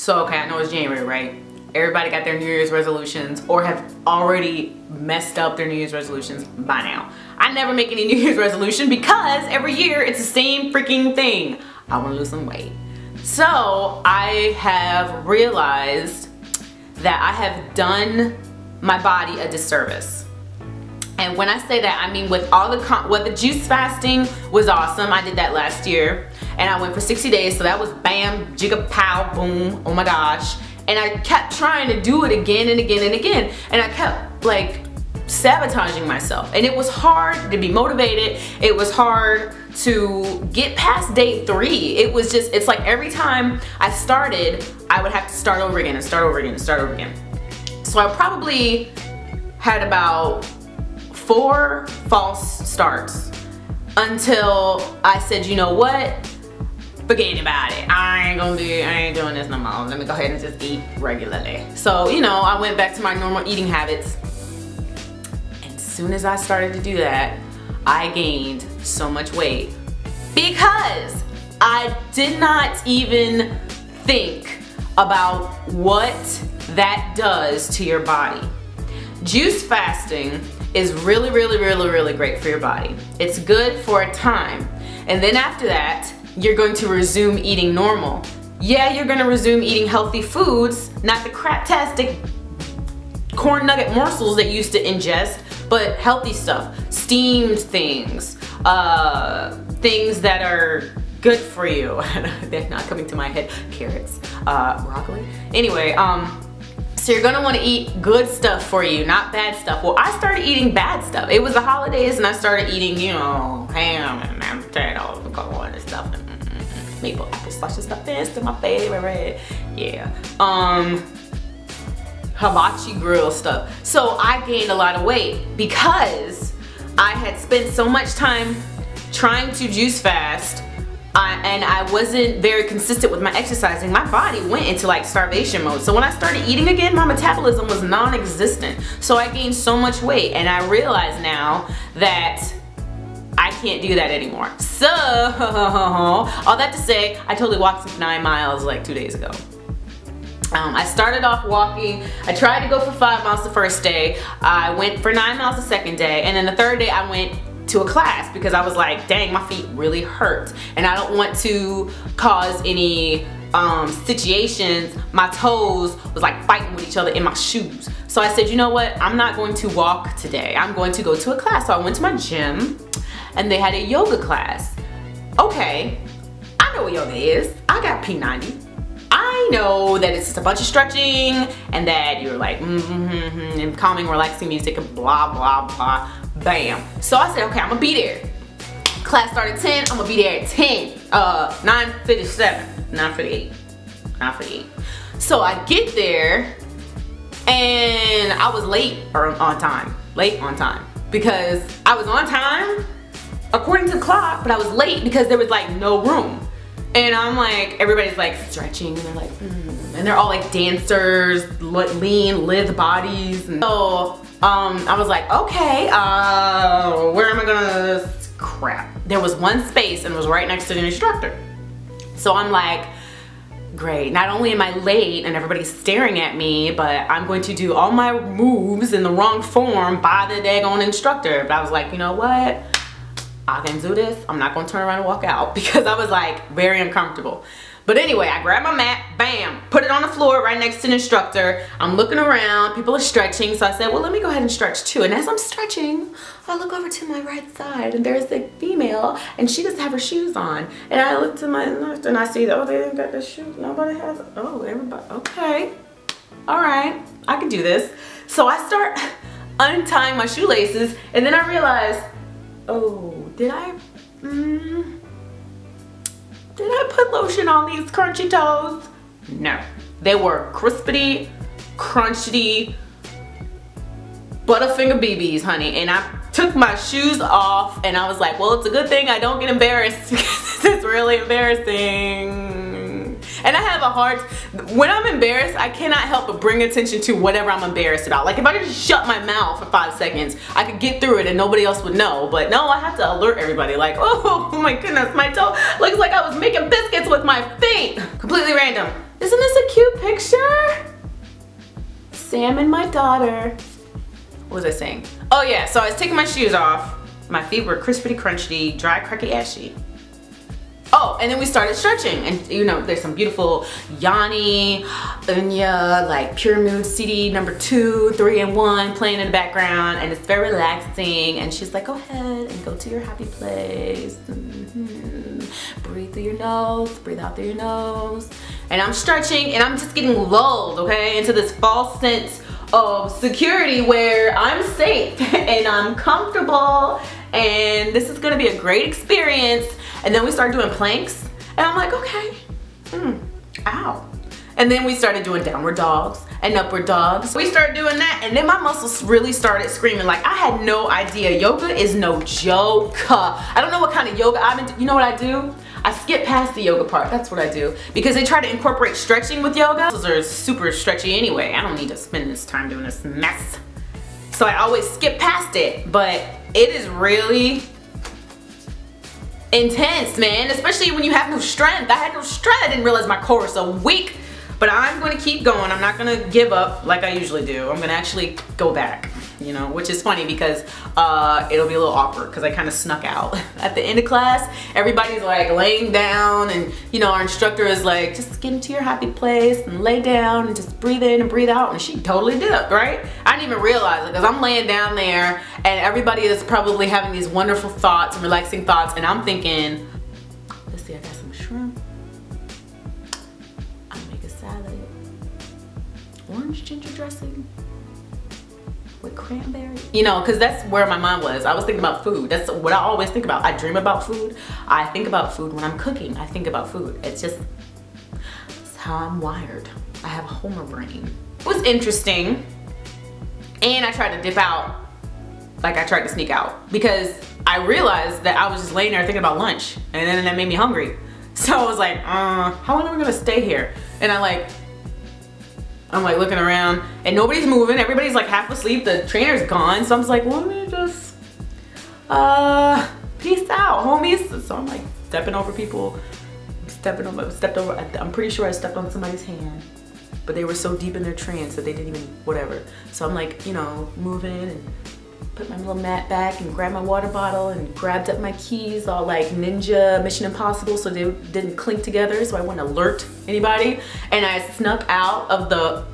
So, okay, I know it's January, right? Everybody got their New Year's resolutions or have already messed up their New Year's resolutions by now. I never make any New Year's resolution because every year it's the same freaking thing. I want to lose some weight. So I have realized that I have done my body a disservice. And when I say that, I mean with all the juice fasting was awesome. I did that last year and I went for 60 days. So that was bam, jigga, pow, boom, oh my gosh. And I kept trying to do it again and again and again. And I kept like sabotaging myself. And it was hard to be motivated. It was hard to get past day 3. It was just, it's like every time I started, I would have to start over again and start over again and start over again. So I probably had about 4 false starts until I said, you know what? Forget about it. I ain't doing this no more. Let me go ahead and just eat regularly. So, you know, I went back to my normal eating habits. And as soon as I started to do that, I gained so much weight because I did not even think about what that does to your body. Juice fasting is really great for your body. It's good for a time. And then after that, you're going to resume eating normal. Yeah, you're gonna resume eating healthy foods, not the crap-tastic corn nugget morsels that you used to ingest, but healthy stuff, steamed things, things that are good for you. They're not coming to my head. Carrots, broccoli. Anyway, so you're gonna wanna eat good stuff for you, not bad stuff. Well, I started eating bad stuff. It was the holidays and I started eating, you know, ham and mashed potatoes and corn and stuff. Maple apple slice and stuff. That's my favorite. Yeah. Hibachi grill stuff. So I gained a lot of weight because I had spent so much time trying to juice fast and I wasn't very consistent with my exercising. My body went into like starvation mode. So when I started eating again, my metabolism was non-existent. So I gained so much weight and I realize now that I can't do that anymore. So, all that to say, I totally walked 9 miles like 2 days ago. I started off walking. I tried to go for 5 miles the first day. I went for 9 miles the second day. And then the third day I went to a class because I was like, dang, my feet really hurt. And I don't want to cause any situations. My toes was like fighting with each other in my shoes. So I said, you know what? I'm not going to walk today. I'm going to go to a class. So I went to my gym and they had a yoga class. Okay, I know what yoga is. I got P90. I know that it's just a bunch of stretching and that you're like and calming, relaxing music and blah, blah, blah, bam. So I said, okay, I'm gonna be there. Class started at 10, I'm gonna be there at 10, 9:57, 9:58, 9:58. So I get there and I was late or on time, because I was on time according to the clock, but I was late because there was like no room. And I'm like, everybody's like stretching and they're like, and they're all like dancers, lean, lithe bodies. And so I was like, okay, where am I gonna, crap. There was one space and it was right next to the instructor. So I'm like, great, not only am I late and everybody's staring at me, but I'm going to do all my moves in the wrong form by the daggone instructor. But I was like, you know what? I can do this. I'm not gonna turn around and walk out because I was like very uncomfortable. But anyway, I grabbed my mat, bam, put it on the floor right next to the instructor. I'm looking around, people are stretching, so I said, well, let me go ahead and stretch too. And as I'm stretching, I look over to my right side and there's a female and she doesn't have her shoes on. And I look to my left and I see that, oh, they didn't got their shoes. Nobody has, oh, everybody, okay. All right, I can do this. So I start untying my shoelaces and then I realize, oh, did I put lotion on these crunchy toes? No, they were crispity, crunchy, Butterfinger BBs, honey. And I took my shoes off and I was like, well, it's a good thing I don't get embarrassed because this is really embarrassing. And I have a hard, when I'm embarrassed, I cannot help but bring attention to whatever I'm embarrassed about. Like if I just shut my mouth for 5 seconds, I could get through it and nobody else would know. But no, I have to alert everybody like, oh my goodness, my toe looks like I was making biscuits with my feet. Completely random. Isn't this a cute picture? Sam and my daughter. What was I saying? Oh yeah, so I was taking my shoes off. My feet were crispity crunchy, dry, cracky, ashy. Oh, and then we started stretching, and you know, there's some beautiful Yanni, Unya, like Pure Mood CD number 2, 3 and 1 playing in the background, and it's very relaxing. And she's like, go ahead and go to your happy place. Breathe through your nose, breathe out through your nose. And I'm stretching, and I'm just getting lulled, okay, into this false sense of security where I'm safe and I'm comfortable, and this is gonna be a great experience. And then we started doing planks, and I'm like, okay, ow. And then we started doing downward dogs and upward dogs. We started doing that, and then my muscles really started screaming. Like, I had no idea. Yoga is no joke. I don't know what kind of yoga I've been doing. You know what I do? I skip past the yoga part. That's what I do. Because they try to incorporate stretching with yoga. Those are super stretchy anyway. I don't need to spend this time doing this mess. So I always skip past it, but it is really intense, man, especially when you have no strength. I had no strength. I didn't realize my core was so weak, but I'm going to keep going. I'm not going to give up like I usually do. I'm going to actually go back, you know, which is funny because it'll be a little awkward because I kind of snuck out. At the end of class, everybody's like laying down, and you know, our instructor is like, just get into your happy place and lay down and just breathe in and breathe out, and she totally did, right? I didn't even realize it because I'm laying down there and everybody is probably having these wonderful thoughts and relaxing thoughts, and I'm thinking, let's see, I got some shrimp, I'll make a salad, orange ginger dressing with cranberry, you know, because that's where my mind was. I was thinking about food. That's what I always think about. I dream about food. I think about food when I'm cooking. I think about food. It's how I'm wired. I have a Homer brain. It was interesting, and I tried to dip out. Like, I tried to sneak out because I realized that I was just laying there thinking about lunch, and then that made me hungry. So I was like, how long am I gonna stay here? And I'm like looking around, and nobody's moving. Everybody's like half asleep. The trainer's gone. So I'm just like, let me just peace out, homies. So I'm like stepping over people, I'm pretty sure I stepped on somebody's hand, but they were so deep in their trance that they didn't even, whatever. So I'm like, you know, moving and put my little mat back and grabbed my water bottle and grabbed up my keys, all like ninja Mission Impossible, so they didn't clink together, so I wouldn't alert anybody. And I snuck out of the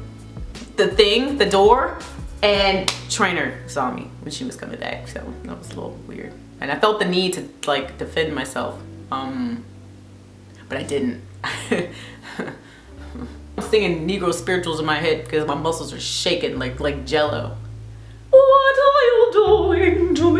door, and trainer saw me when she was coming back, so that was a little weird. And I felt the need to like defend myself, but I didn't. I'm singing Negro spirituals in my head because my muscles are shaking like jello. What are you doing to